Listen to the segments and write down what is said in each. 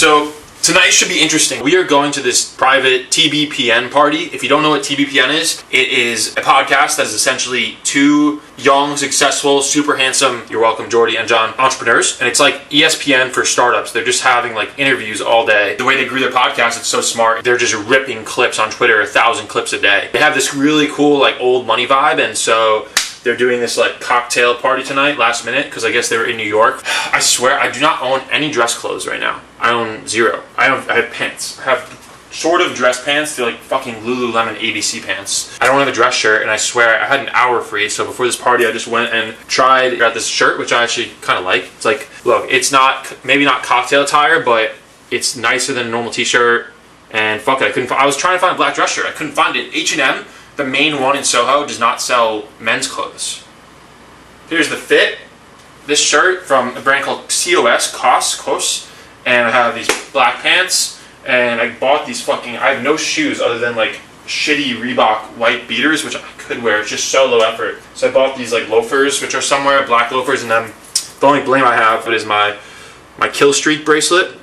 So tonight should be interesting. We are going to this private TBPN party. If you don't know what TBPN is, it is a podcast that is essentially two young, successful, super handsome, you're welcome Jordy and John, entrepreneurs. And it's like ESPN for startups. They're just having like interviews all day. The way they grew their podcast, it's so smart. They're just ripping clips on Twitter, 1,000 clips a day. They have this really cool like old money vibe, and so they're doing this like cocktail party tonight, last minute, because I guess they were in New York. I swear, I do not own any dress clothes right now. I own zero. I have pants. I have sort of dress pants. They're like fucking Lululemon ABC pants. I don't have a dress shirt, and I swear I had an hour free. So before this party, I just went and got this shirt, which I actually kind of like. It's like, look, it's not, maybe not cocktail attire, but it's nicer than a normal t-shirt. And fuck it, I was trying to find a black dress shirt. I couldn't find it. H&M. The main one in Soho does not sell men's clothes. Here's the fit. This shirt from a brand called COS, and I have these black pants, and I bought these I have no shoes other than like shitty Reebok white beaters, which I could wear. It's just so low effort. So I bought these like loafers, which are somewhere, black loafers, and then the only blame I have is my Kill Streak bracelet.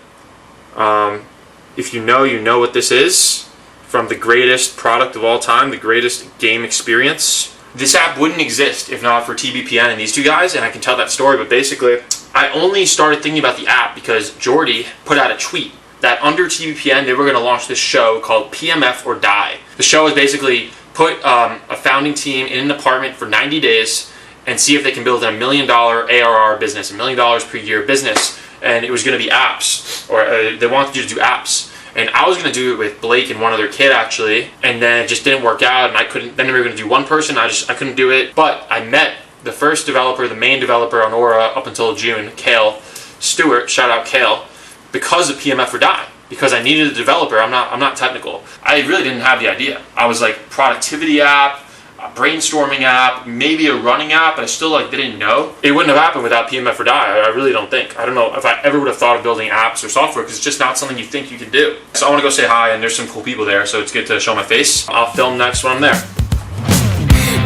If you know what this is. From the greatest product of all time, the greatest game experience. This app wouldn't exist if not for TBPN and these two guys, and I can tell that story, but basically, I only started thinking about the app because Jordy put out a tweet that under TBPN, they were going to launch this show called PMF or Die. The show is basically put a founding team in an apartment for 90 days and see if they can build a $1 million ARR business, $1 million per year business, and it was going to be apps, or they wanted you to do apps. And I was going to do it with Blake and one other kid, actually, and then it just didn't work out, and I couldn't. Then we were going to do one person, I couldn't do it. But I met the first developer, the main developer on Aura up until June, Kale Stewart, shout out Kale, because of PMF or Die. Because I needed a developer. I'm not technical. I really didn't have the idea. I was like, productivity app, a brainstorming app, maybe a running app, but I still like didn't know. It wouldn't have happened without PMF or Die. I really don't think. I don't know if I ever would have thought of building apps or software, because it's just not something you think you can do. So I want to go say hi, and there's some cool people there, so it's good to show my face. I'll film next when I'm there.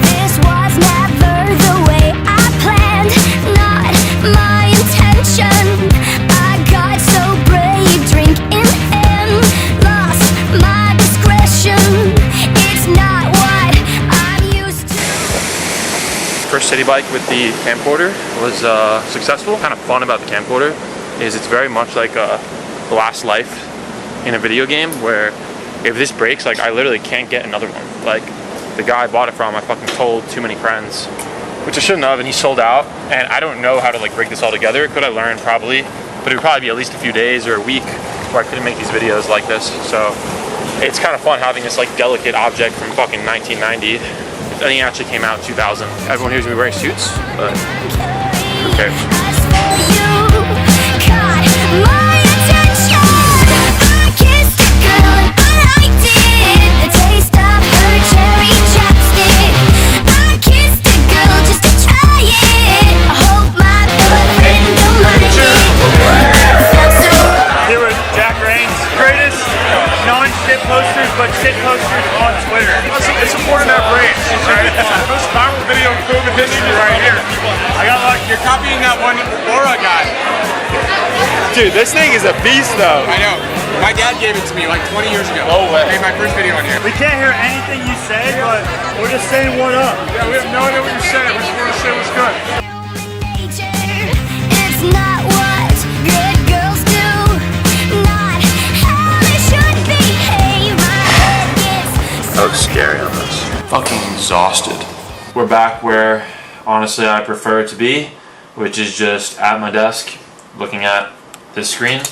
This was never the way I planned, not my intention. I got so brave, drink in hand, lost my discretion. It's not what I'm used to. First city bike with the camcorder was successful. Kind of fun about the camcorder is it's very much like a Last Life in a video game, where if this breaks, like I literally can't get another one. Like the guy I bought it from, I fucking told too many friends, which I shouldn't have, and he sold out. And I don't know how to like rig this all together. Could I learn? Probably, but it would probably be at least a few days or a week where I couldn't make these videos like this. So it's kind of fun having this like delicate object from fucking 1990. I think it actually came out in 2000. Everyone here's gonna be wearing suits, but who cares? Posters, but shit posters on Twitter. It's important to have brains, right? The most viral video of COVID history right here. I got lucky. You're copying that one Aura guy. Dude, this thing is a beast though. I know. My dad gave it to me like 20 years ago. No way. I made my first video on here. We can't hear anything you say, but we're just saying what up. Yeah, we have no idea what you're saying. We just want to say what's good. It's not what good girls do, not how they should behave. My head gets That looks scary on this. Fucking exhausted. We're back where honestly I prefer it to be, which is just at my desk looking at this screen.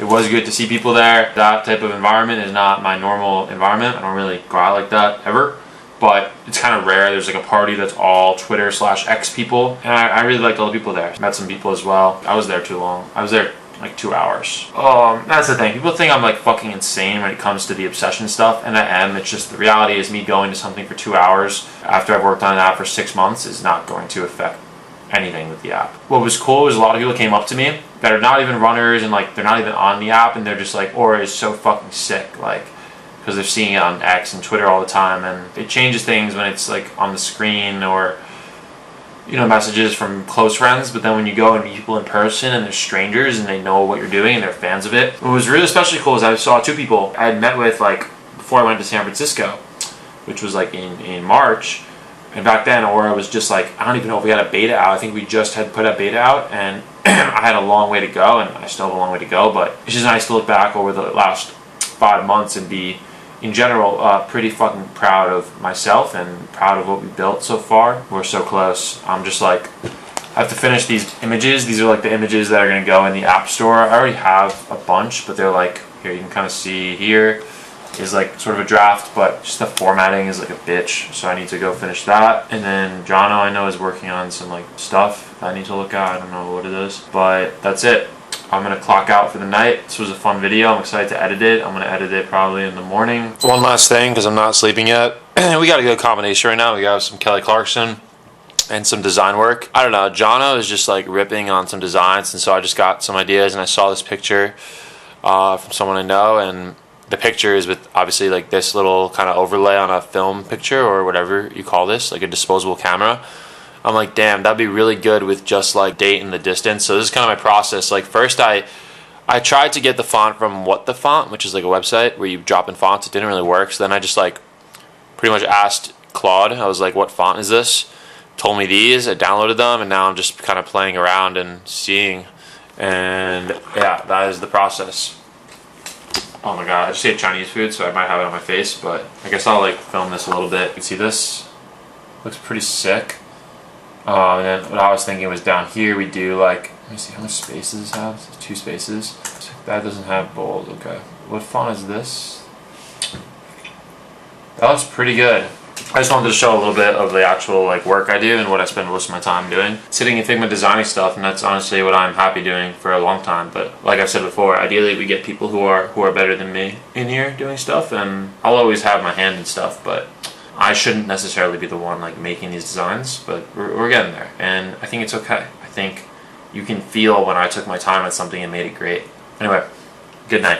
It was good to see people there. That type of environment is not my normal environment. I don't really go out like that ever, but it's kind of rare. There's like a party that's all Twitter/X people, and I really liked all the people there. Met some people as well. I was there too long. I was there like 2 hours. That's the thing. People think I'm like fucking insane when it comes to the obsession stuff, and I am. It's just the reality is me going to something for 2 hours after I've worked on an app for 6 months is not going to affect anything with the app. What was cool was a lot of people came up to me that are not even runners, and like they're not even on the app, and they're just like, Aura is so fucking sick, like, because they're seeing it on X and Twitter all the time, and it changes things when it's like on the screen, or messages from close friends, but then when you go and meet people in person and they're strangers and they know what you're doing and they're fans of it. What was really especially cool is I saw 2 people I had met with like before I went to San Francisco, which was like in March. And back then, Aura was just like, I don't even know if we had a beta out. I think we just had put a beta out, and I had a long way to go, and I still have a long way to go, but it's just nice to look back over the last 5 months and be, in general, pretty fucking proud of myself and proud of what we built so far. We're so close. I'm just like, I have to finish these images. These are like the images that are going to go in the App Store. I already have a bunch, but they're like, here, you can kind of see here is like sort of a draft, but just the formatting is like a bitch, so I need to go finish that. And then Jono, I know, is working on some like stuff I need to look at. I don't know what it is, but that's it. I'm gonna clock out for the night. This was a fun video. I'm excited to edit it. I'm gonna edit it probably in the morning. One last thing, because I'm not sleeping yet. We got a good combination right now. We got some Kelly Clarkson and some design work. I don't know, Jono is just like ripping on some designs, and so I just got some ideas, and I saw this picture from someone I know, and the picture is with obviously like this little kind of overlay on a film picture or whatever you call this, like a disposable camera. I'm like, damn, that'd be really good with just like date in the distance. So this is kind of my process. Like first I tried to get the font from What the Font, which is like a website where you drop in fonts. It didn't really work. So then I just like pretty much asked Claude. I was like, what font is this? Told me these. I downloaded them, and now I'm just kind of playing around and seeing. And yeah, that is the process. Oh my god, I just ate Chinese food, so I might have it on my face, but I guess I'll like film this a little bit. You can see this? Looks pretty sick. And then what I was thinking was down here we do like, let me see how much space does this have? 2 spaces. That doesn't have bold, okay. What font is this? That looks pretty good. I just wanted to show a little bit of the actual like work I do and what I spend most of my time doing. Sitting in Figma designing stuff, and that's honestly what I'm happy doing for a long time. But like I said before, ideally we get people who are better than me in here doing stuff, and I'll always have my hand in stuff, but I shouldn't necessarily be the one like making these designs, but we're getting there, and I think it's okay. I think you can feel when I took my time at something and made it great. Anyway, good night.